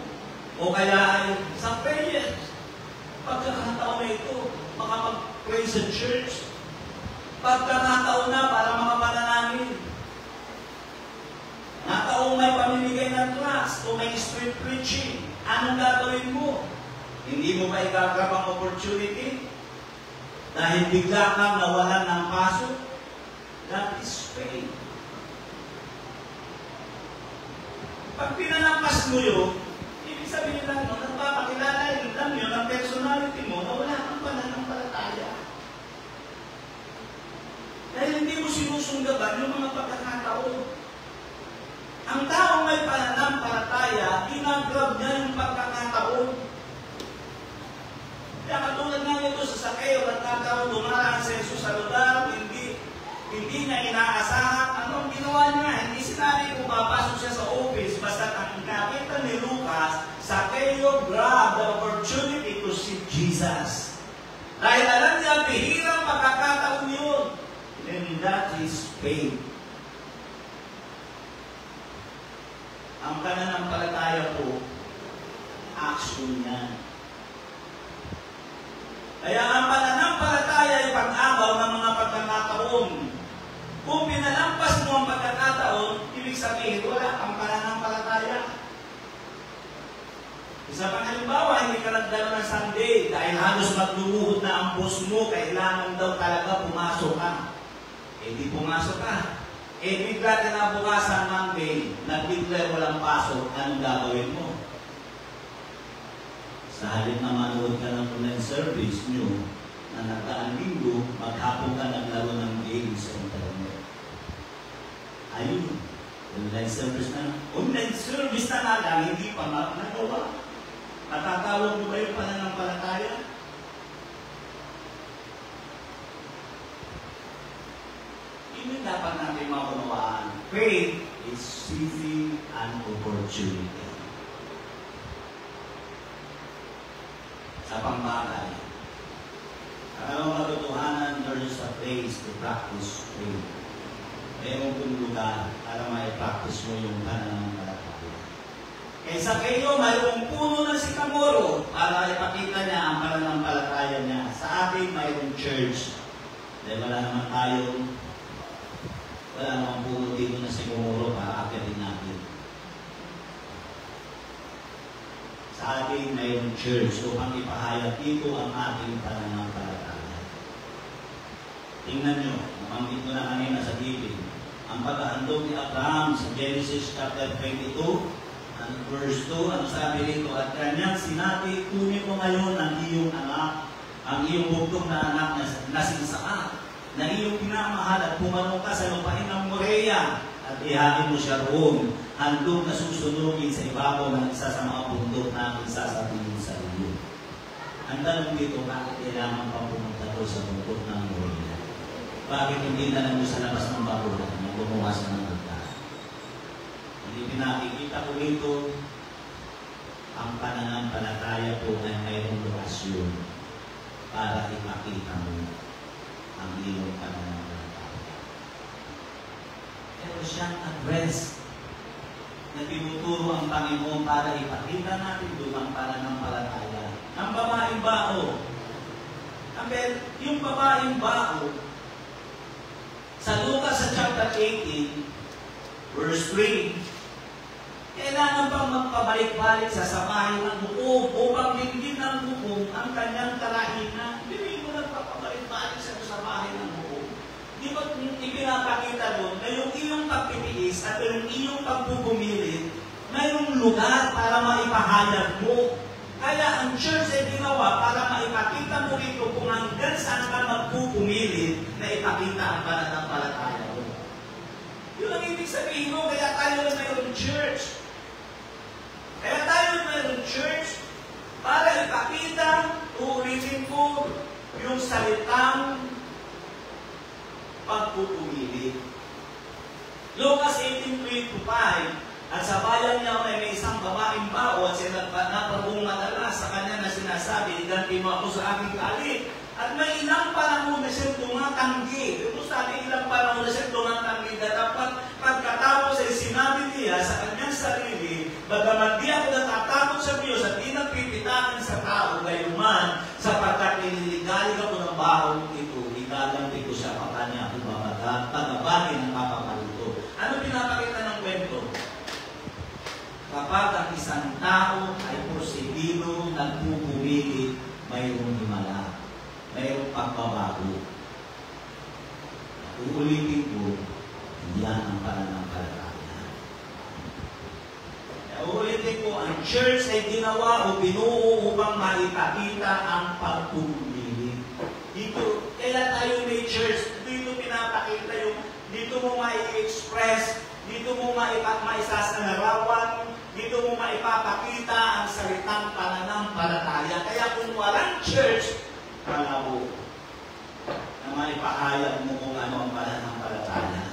O kaya ay sa prayer. Pagkakataon na ito, makapag-pray sa church. Pagkakataon na para makapanalangin. Nataong may pamimigay ng class o may street preaching. anong gagawin mo? Hindi mo ba igagrab ang opportunity? Dahil bigla kang nawalan ng pasok? That is faith. Pag pinalampas mo yun, ibig sabihin lang, nagpapakilala lang yun ang personality mo na wala kang pananampalataya. Dahil hindi mo sinusunggaban yung mga pagkakataon. Ang taong may pananampalataya, ginagrab niya yung pagkakataon. Kaya katulad nga nito sa Sakeo, nagkakaroon, dumaraan sa Jesus sa lugar, hindi niya inaasahan. Anong ginawa niya? Hindi sinabi kung papasok siya sa office, basta ang nakita ni Lucas, Sakeo grabbed the opportunity to see Jesus. Dahil alam niya, bihirang pagkakataon yun. And that is faith. Ang pananampalataya po, action yan. Kaya ang pananampalataya ay pag-agaw ng mga pagkakataon. Kung pinalampas mo ang pagkakataon, ibig sabihin, wala kang pananampalataya. Isa pang halimbawa, hindi ka nagdala ng Sunday dahil halos magluluhod na ang boss mo, kailangan daw talaga pumasok ka. Eh di pumasok ka. Eh bigla kinabukasan Monday, nag-declare walang pasok, anong gagawin mo? Sa halip na manood ka ng online service nyo, na nagdaang linggo, maghapon ka naglaro ng games sa internet. Ayun, online service na nga lang, hindi pa nagawa. Matatawag mo ba yung pananampalataya? Hindi dapat natin maunawaan. Faith is seizing an opportunity. Sa pambagay, ang katotohanan, there is a place to practice faith. Mayroon kong lugar para ma-practice mo yung pananampalataya. Kaysa kayo, mayroong puno ng sikamoro para ipakita niya ang pananampalataya niya. Sa atin, mayroong church. Dahil wala namang puno dito na sikamoro para akitin natin. Sa atin, mayroong church upang ipahayag dito ang ating pananampalataya. Tingnan nyo, nabanggit ko na kanina sa TV, ang paghahandog ni Abraham sa Genesis chapter 22, ang verse 2, ang sabi nito, at kanyang sinabi, kunin mo ngayon ang iyong anak, ang iyong bugtong na anak na sinsaat, na iyong pinamahal at pumarong ka sa lupain ng Morea, at ihain mo siya roon, handog na susunugin sa ibabaw ng isa sa mga bundok na aking sasabihin sa iyo. Ang tanong dito, bakit kailangan pa pumunta doon sa bundok ng Morea? Bakit hindi na lang sa labas ng bakulan na gumawa sa ng altar? Hindi pinakikita ko dito, ang pananampalataya po ay mayroong lokasyon para ipakita mo ang iyong pananampalataya. Pero siyang address na tinuturo ang Panginoon para ipakita natin doon ang pananampalataya. Ang babaeng bao. Yung babaeng bao, sa Lucas sa chapter 18, verse 3, kailangan pang magpabalik-balik sa samahin ng bukog upang bigyan ng bukog ang kanyang kalahinan. Hindi mo nagpapabalik-balik sa samahin ng bukog. Di ba ipinapakita doon na yung iyong pagpipigis at yung iyong pagpupumilit, mayroong lugar para maipahayag mo. Kaya ang church ay ginawa para maipakita mo rito kung hanggang saan ka magpupumilit na ipakita ang pananampalataya mo. Yun ang ibig sabihin mo, kaya tayo na mayroong church. Kaya tayo mayroong church para ipakita, ulitin ko, yung salitang pagpupumilit. Lucas 18:3-5, at sa bayan niya may isang babaeng bao at sila naparong madalas sa kanya na sinasabi, iganti mo ako sa aking galit. At may ilang panahon na siyang tumatanggi. Ito sabi, ilang panahon na siyang tumatanggi na dapat pagkatapos ay sinabi niya sa kanyang sarili, bagamat di ako natatakot sa Diyos at di nagpipitakan sa tao, gayuman, sapagkat nililigali ako ng bahong ito, igaganti ko siya pa kanya kung babagin ang papamalito. Ano pinapakita ng kwento? Kapag ang isang tao ay magbabago. Uulitin ko, yan ang pananampalataya. Uulitin ko, ang church ay ginawa o binuo upang maipakita ang pagpupili. Dito, kaya tayo may church, dito pinapakita yung, dito mo mai-express, dito mo maisasanarawan, dito mo maipapakita ang salitang pananampalataya. Kaya kung walang church, malabo na maipahayag mo kung ano ang pananampalataya.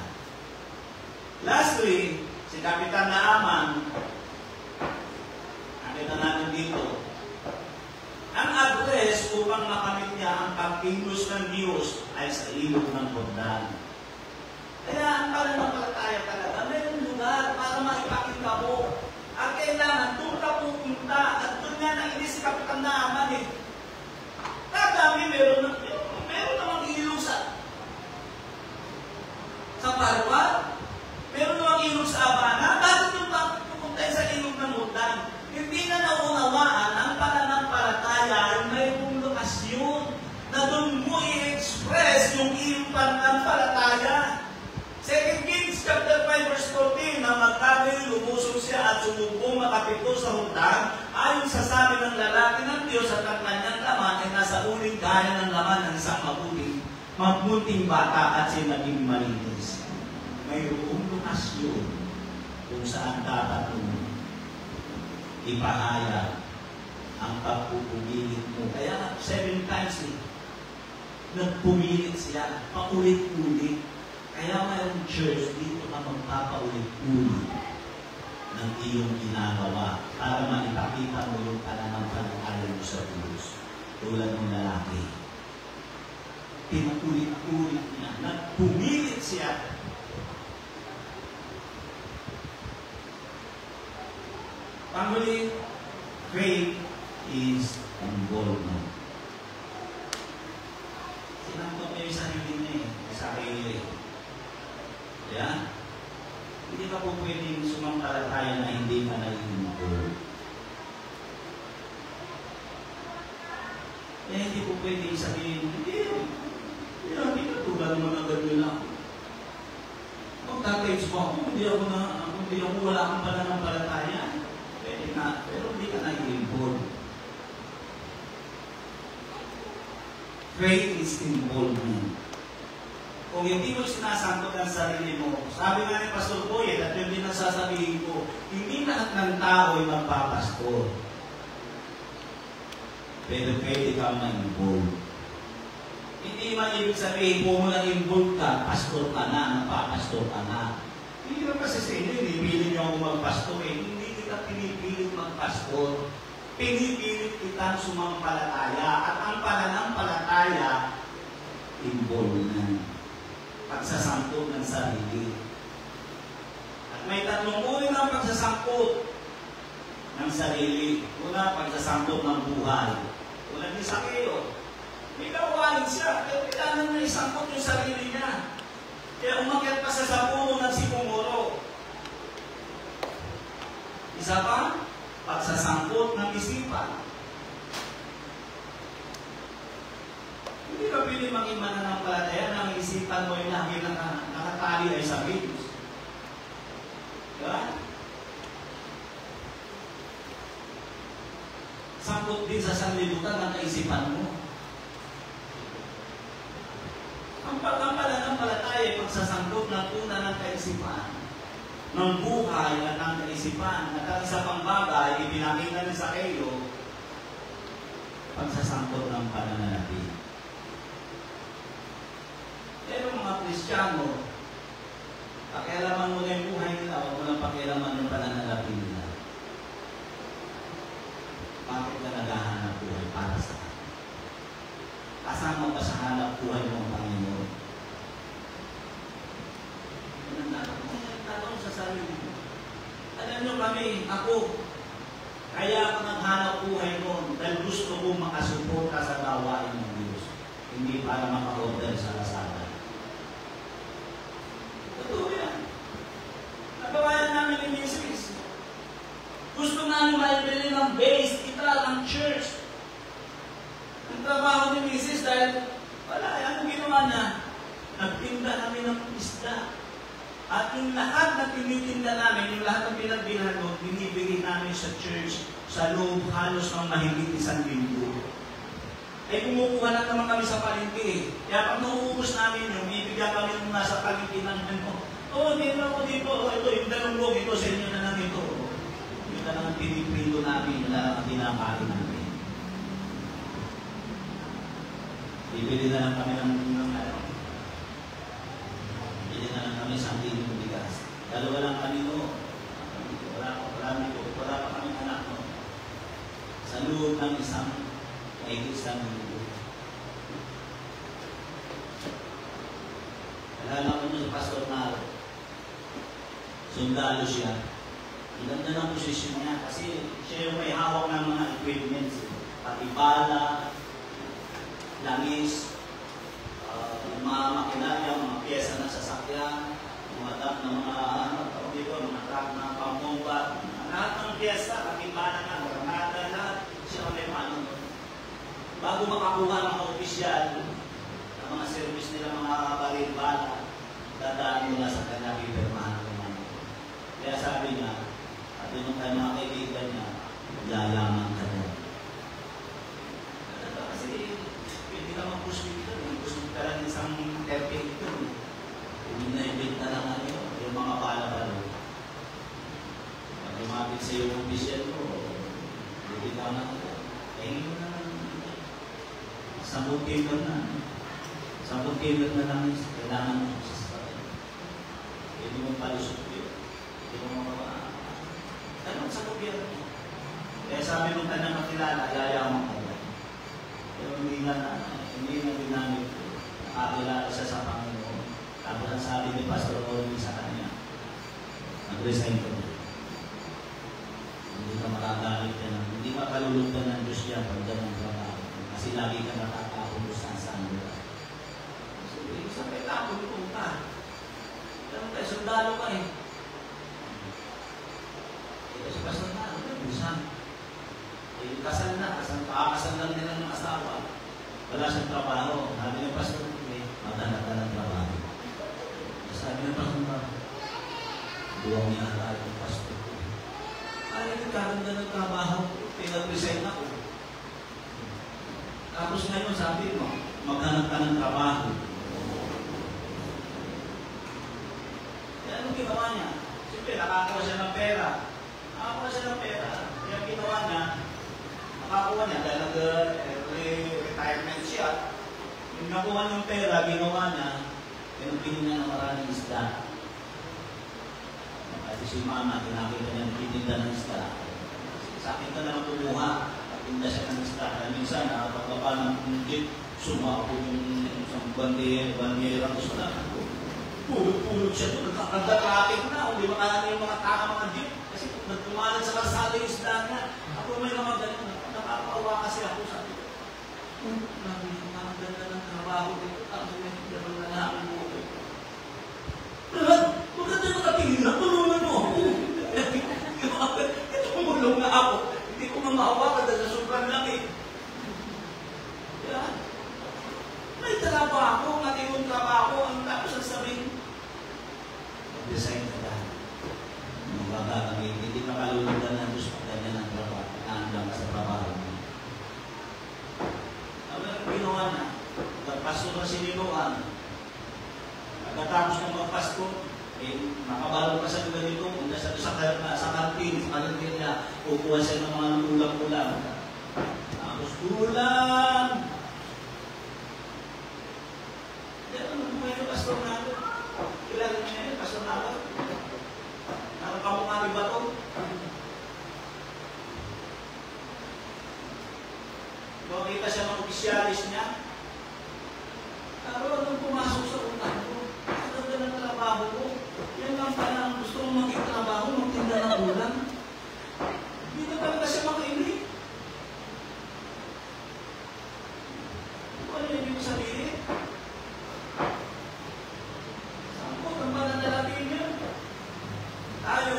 Lastly, si Kapitan Naaman, nakita natin dito, ang address upang makamit niya ang pagkilos ng Diyos ay sa ilog ng Jordan. Kaya ang pananampalataya talaga, mayroong lugar para maipakita mo. Ang kailangan, doon ka pupunta at doon nga nainis si Kapitan Naaman eh. Kadami, meron namang ilog sa Parwa, meron namang ilog sa Abana, bakit doon ka pupunta sa ilog ng Jordan? Hindi na naunawaan ang pananampalataya ay mayroong lokasyon na doon mo i-express yung iyong pananampalataya. 2 Kings chapter 5 verse 14 na magkagayon lumusong siya at sumubong makapito sa Jordan ayon sa sabi ng lalaki ng Diyos at ang kanyang laman ay nasa uling kaya ng laman ng isang mabuting bata at siya naging malinis. Mayroong lokasyon kung saan dapat mo ipahayag ang pagpupumilit mo. Kaya 7 times nagpumilit siya, paulit-ulit. Kaya mayroong church, dito ka magpapaulit-ulit ng iyong ginagawa para maipakita mo yung pananampalataya mo sa Diyos. Tulad ng lalaki. Pinulit-ulit niya. Nagpumilit siya. Panghuli, faith is involvement. Sinangkot niya yung sarili niya eh. Sarili. Yan. Hindi ka po pwedeng sumampalataya na hindi ka nag-involve. Kaya hindi po pwedeng sabihin, hindi ka tulad mo na gano'n lang. Magkakaits mo ako, hindi ako wala akong pananampalataya. Pwede na, pero hindi ka nag-involve. Faith is involvement. Kung hindi mo sinasangkot ang sarili mo, sabi nga ni Pastor Boyet, at yun din ang sasabihin ko, hindi lahat ng tao ay magpapastor. Pero pwede kang ma-involve. Hindi man ibig sabihin, kung mo na-involve ka, pastor ka na, magpapastor ka na. Hindi naman kasi sa inyo, pinipilit niyo ako magpastor eh. Hindi kita pinipilit magpastor. Pinipilit kitang sumampalataya. At ang pananampalataya, involvement. Pagsasangkot ng sarili. At may 3 uri ng pagsasangkot ng sarili. Una, pagsasangkot ng buhay. Tulad ni Sakeo. May gawain siya, kaya kailangan na isangkot yung sarili niya. Kaya umakyat pa sa puno ng sipumuro. Isa pa, pagsasangkot ng isipan. Hindi ka pwede maging mananampalataya na ang isipan mo ay lagi nakatali ay sa Diyos. Diba? Sangkot din sa sanlibutan ang kaisipan mo. Ang pananampalataya ay pagsasangkot ng una ng kaisipan, ng buhay at ng kaisipan. At ang isa pang bagay, ipinakita ni Sakeo, pagsasangkot ng pananalapi. Pero mga Kristiyano, pakialaman mo na yung buhay nila, huwag mo lang pakialaman yung pananalapi nila. Bakit ka naghahanap buhay para sa akin? Kasama ba sa hanap buhay mo ang Panginoon? Nagtatanong sa sarili mo. Alam nyo kami, ako, kaya ako naghanap buhay noon dahil gusto kong makasuporta sa gawain ng Diyos. Hindi para maka-order sa Lazada. Totoo yan. Nagawayan namin ni Mrs. Gusto namin maibili ng base, ital ang church. Ang trabaho ni Mrs. dahil wala At yung lahat na tinitinda namin, yung lahat ng pinagbilhan mo, binibigay namin sa church sa loob halos ng mahigit 1 linggo. Eh kumukuha lang naman kami sa palengke eh. Kaya pag nauubos namin yung bibigyan kami ng nasa palengke namin mo. Dito ako dito. Ito, yung dalawang ito, sa inyo na lang ito. Yung talagang piniprito namin, yung talagang tinapari namin. Bibili na lang kami ng bili na lang kami sa kilong bigas. Dalawa lang kami no. Wala pa kami anak no. Sa loob ng isang linggo. Alala ko nyo sa Pastor Naro. Sundalo siya. Ang ganda ng posisyon niya kasi siya yung may hawak ng mga equipments. Pati bala, langis, yung mga makinarya, mga pyesa ng sasakyan, mga truck na mga truck na pambomba, lahat ng pyesa, pati bala na, granada, lahat, siya may paano. Bago makakuha ng mga opisyal, ng mga service nila, mga baril bala, dadaan nila sa kanya, pipirmahan naman. Kaya sabi niya, at yun yung mga kaibigan niya, yayaman ka na. Kasi, pwede ka mag-push dito. Gusto ka lang isang terping ito. Kung na-ibig na lang yung mga bala-balo. Pag lumapit sa iyo yung opisyal mo, hindi ka na ito. Kaya mo na lang. 10 kilo na. 10 kilo na lang kailangan mo sa sakit. Hindi mo palusot yun. Hindi mo makawa. Tanong sa gobyerno. Kaya sabi nung kanyang kakilala, yayaman ka ba? Pero hindi na ginamit ko. Nakakilala siya sa Panginoon. Tapos ang sabi ni Pastor Oli sa kanya, nag-resign ka na. Hindi ka makagalit ka na. Hindi ka kalulugdan ng Diyos yan pag ganang trabaho. Kasi lagi ka nakakahulog saan nila. So, isang kailangan kung ka. Ganun tayo, sundalo ka eh. Kasi pasal na, busan. Kasal na, pakakasal lang nila ng asawa. Wala siyang trabaho. Sabi ng pastor, maghanap ka ng trabaho. Sabi ng pastor, duwang niya tayo ng pastor. Ay, nagkaganda ng trabaho. Pinag-resign ako. Tapos ngayon, sabi mo, maghanap ka ng trabaho. Kaya anong ginawa niya? Siyempre, nakakawa siya ng pera. Kaya ginawa niya, nakakuha niya dahil nag-retirement siya. Yung nakuha niyang pera, ginawa niya, pinagpili niya ng maraming isda. Kasi si mama, kinakita niya nagtitinda ng isda. Sa akin ka naman kumuha, nagtinda siya ng isda. Kaya minsan, paglapa ng jeep, sumako yung isang bandera ko sa lahat. Pulot siya ito, nagka-traffic na, hindi makalala yung mga mga jeep. Kasi nagpumalan sa kalsada yung isda niya. Ako may mga ganun, nakakaawa kasi ako sa ito. Ang ganda ng trabaho dito, tapos may dapat na namin mo. Maganda yung nakatingin na, tulungan mo ako. Ito kumulong na ako. Hindi ko mamahawakan dahil sobrang laki. Kaya, may trabaho ako, matigong trabaho, ang tapos ang sabihin. Mag-design ka lang. Magagagawin, hindi ka kalulugan ng Diyos pag ganyan ang trabaho. Naandang ka sa trabaho mo. Ang ginawa na, nagpasto na siniluan. Pagkatapos ng magpasto, makabalo ka sa lugar dito, punta sa kantin, sa kantin niya, kukuha siya ng mga ulam-ulam. Tapos ulam! Yan ang buhay ng pastor natin. Kilala niya yun, pastor natin. Nakakamukha ni Bato. Makita siya ng opisyalis niya. Pero nung pumasok sa utak ko, ang ganda ng trabaho ko. Yan lang pala ang gusto mong magkitrabaho, magtinda ng ulam. Hindi na talaga siya makainit. Ano yung ibig sabihin? Sangkot ang pananalagin niya. Tayo.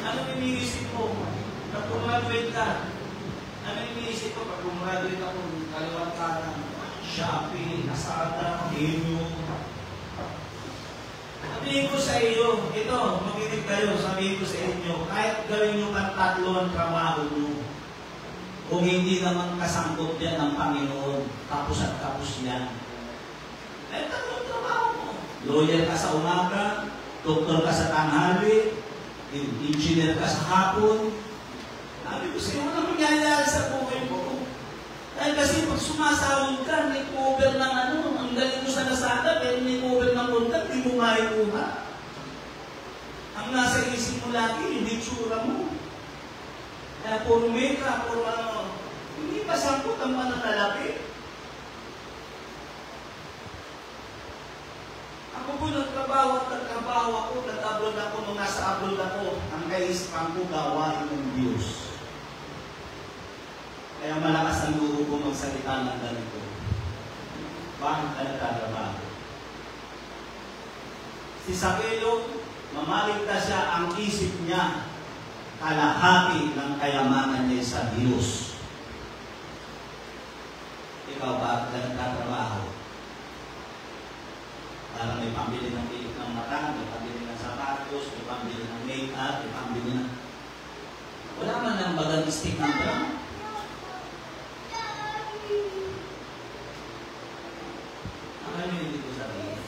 Anong iniisip mo? Pag graduate ka, anong iniisip ko? Pag graduate ako, kalawang kanan, Shopee, Lazada, Hino. Sabi sabihin ko sa iyo, ito, makinig kayo, sabihin ko sa inyo, kahit gawin nyo pang 3 ang trabaho nyo, kung hindi naman kasangkot yan ng Panginoon, tapos at tapos yan. Kahit 3 ang trabaho mo. Lawyer ka sa umaga, doktor ka sa tanghali, engineer ka sa hapon. Sabi ko sa'yo, ano mangyayari sa buhay mo? Dahil kasi pag sumasahod ka, may cover ng ang galing mo sa nasada, pero may cover ng kontak, di mo maikuha. Ang nasa isip mo lagi, hindi tsura mo. Kaya puro makeup, puro hindi pa sangkot ang mananalapi. Ako po nagtrabaho ako, nag-abroad ako, nung nasa abroad ako, ang kaisipan ko gawain ng Diyos. Kaya malakas ang loob ko magsalita ng ganito. Bakit ka nagtatrabaho? Si Sakeo, mamaligtas siya, ang isip niya, kalahati ng kayamanan niya sa Diyos. Ikaw, bakit ka nagtatrabaho? Para may pambili ng tinik ng mata, may pambili ng sapatos, may pambili ng make-up, may pambili ng... Wala man lang bagang stick ng drum. Ano yung hindi ko sabihin?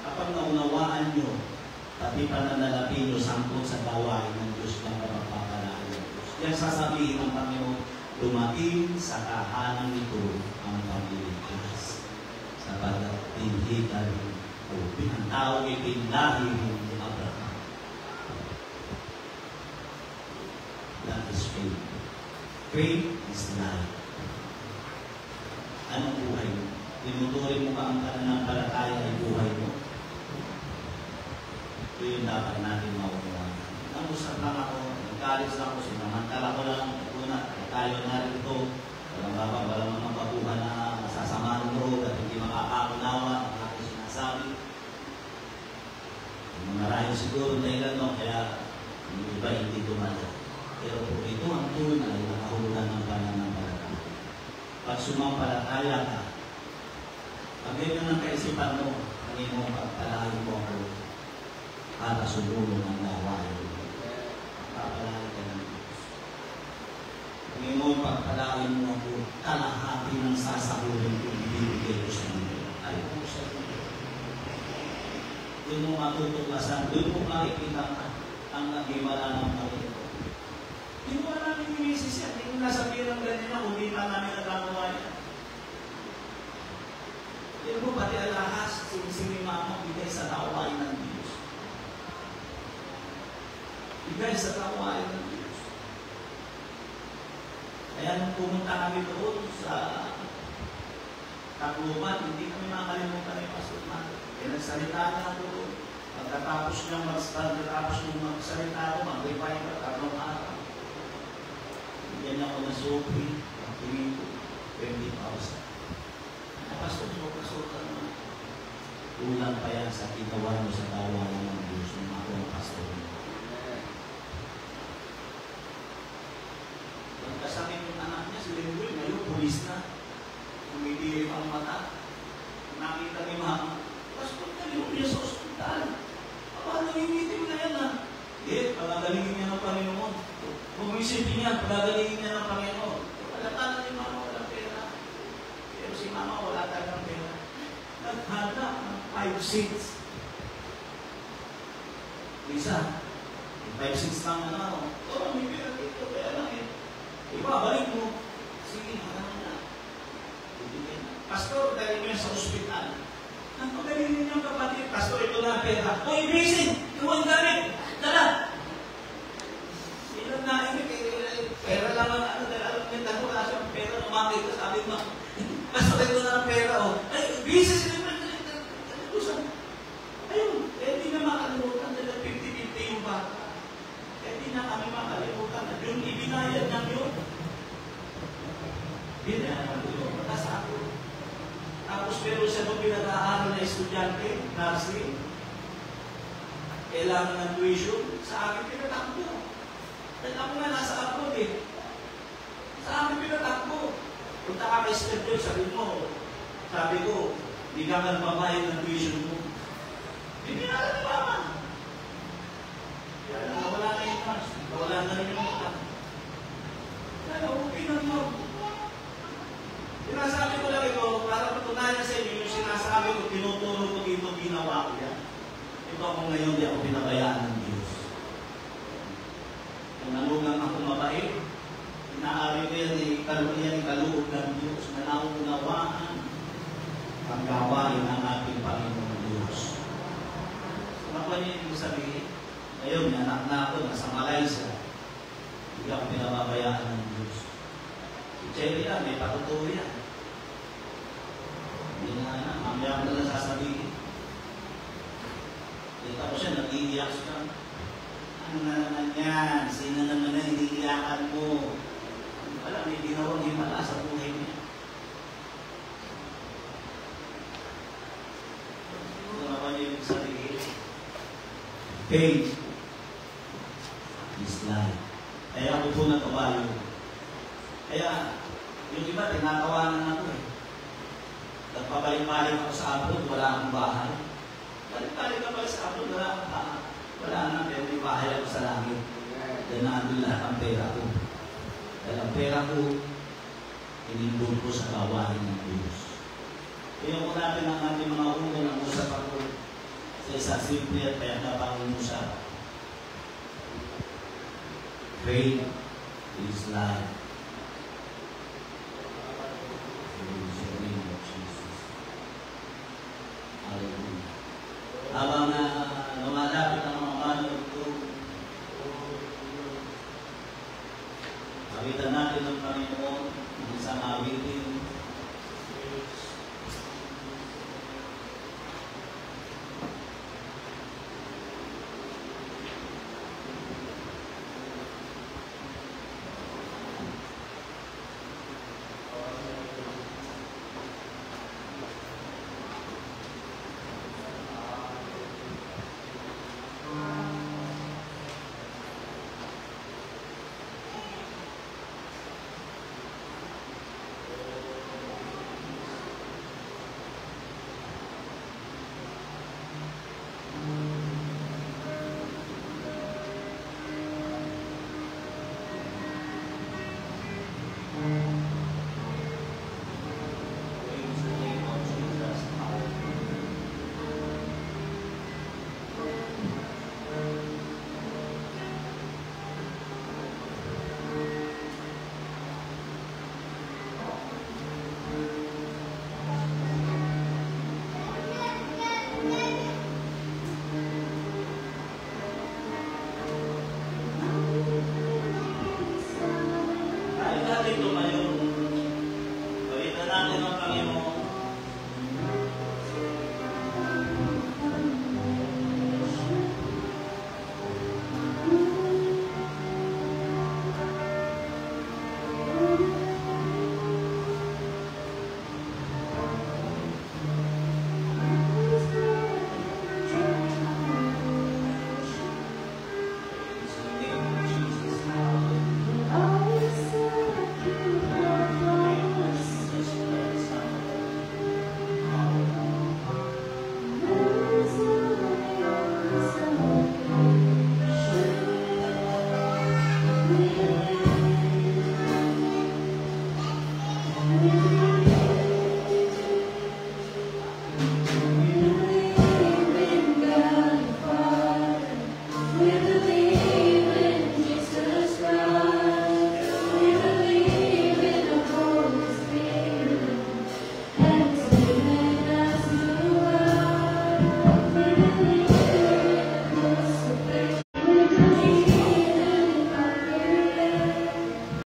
Kapag naunawaan nyo, pati pananalapi nyo sangkot sa gawain ng Diyos ng kapagpapalaan ng Diyos. Yan sasabihin ng Panginoon, dumating sa tahanan nito ang pagligtas. Sapagat hindi ka rin o pinantawag ipinlahi ni Abraham. That is faith. Faith is life. Anong buhay mo? Tinuturing mo ka ang pananampalataya ay buhay mo. Ito yung dapat natin maunawagan. Nangusap lang ako, nag-college lang ako, sinamantala ko lang, una, tayo na rin ito. Walang mga baguhan na masasama ng loob at hindi makakaunawa ang aking sinasabi. Marahil siguro dahil kaya yung iba hindi dumalo. Pero kung ito ang tunay na kahulugan ng pananampalataya. Pag sumampalataya ka, pag ganyan ang kaisipan mo, Panginoon, pagpalain mo ako para sumulong ang gawain. Pagpalain ka ng Diyos. Panginoon, pagpalain mo ako, kalahati ng sasahurin kung ibibigay ko sa inyo. Ay po sa inyo. Doon mo matutuklasan, doon mo makikita ang nagimala ng Panginoon. Hindi mo namin imisis yan. Hindi mo nasabihin ng ganyan na hindi pa namin nagagawa yan. Hindi mo pati alahas, sinima mo, bigay sa tawain ng Diyos. Bigay sa tawain ng Diyos. Kaya nung pumunta kami doon sa Tacloban, hindi kami makalimutan ni Pastor Mato. Kaya nagsalita niya doon. Pagkatapos niyang magsalita ako, mag-reply ka, 3 araw. Yan ako na sopi, ang tingin ko, 20,000. Pastor, sopa naman. Ulang pa yan sa ginawa mo sa gawain ng Diyos ng ako ang pastor mo. Nagkasakit yung anak niya, si Lingwoy, ngayon, pulis na. Umidilim ang mata. Nakita ni Mama, Pastor, naliw niya sa ospital. Paano imitim na yan Hindi, pagagalingin niya ng Panginoon. Kung isipin niya, pagagalingin niya ng Panginoon. Wala ka ni Mama, walang pera. Pero si Mama, wala talagang pera. Naghanda ng 5 seats. Isa, 5 seats lang may pera dito, kaya lang ibabalik mo. Sige, haka na. Pastor, dahil mo yan sa ospital. Nagpagalingin niyo kapatid. Pastor, ito na pera. O, ibisin! Ikaw ang gamit! Dala! Ilang naimik, pera lang ang dahil alam niya, dahil wala siyang pera, umakit ka, sabi mo, Pastor, ito na ang pera, Ay, busy sila naman, ayun, di na makalimutan, dahil 50-50 yung bata. Di na kami makalimutan, at yung ibinayad ng yun. Binayad yun, matas ako. Tapos meron siya nung pinag-aaral na estudyante, nursing, kailangan ng tuition, sa akin pinatakbo. Dahil ako nga nasa abroad Sa akin pinatakbo. Punta ka kay Stephen, sabi ko, Hindi ka nga nagbabayad ng tuition mo. Hindi na ka mama. Kaya nawala na yung cash. Nawala na rin yung utang. Kaya okay na mo. Sinasabi ko lang ito, para patunayan sa inyo yung sinasabi ko, tinuturo ko dito, ginawa ko yan. Ito ako ngayon, di ako pinabayaan ng Diyos. Kung nanungang ako mabait, inaari ko yan, ikaluog ng Diyos, na naunawaan ang gawain ng ating Panginoong Diyos. So, nakuha niyo yung sabihin, ngayon, anak na ako, nasa Malaysia, hindi ako pinababayaan ng Diyos. Si Cherry yan, may patutuwa yan. Hindi na, mamaya ko na sasabihin. Kita ko siya, nag-iiyak siya. Ano na naman yan? Sino naman na iniiyakan mo? Wala, may ginawang himala sa buhay niya. Ito naman yung sarili. Faith is life. Kaya ako po natawayo. Kaya, yung iba, tinatawanan ako eh. Nagpabalik-balik ako sa abroad, wala akong bahay. Balik-balik ka pala sa abroad, wala akong bahay. Wala na, pero may bahay ako sa langit. Dahil naandun lahat ang pera ko. Dahil ang pera ko, inindog ko sa gawain ng Diyos. Kaya po natin ang ating mga ulo ng usap ako sa isang simple at payagapang usap. Faith is life.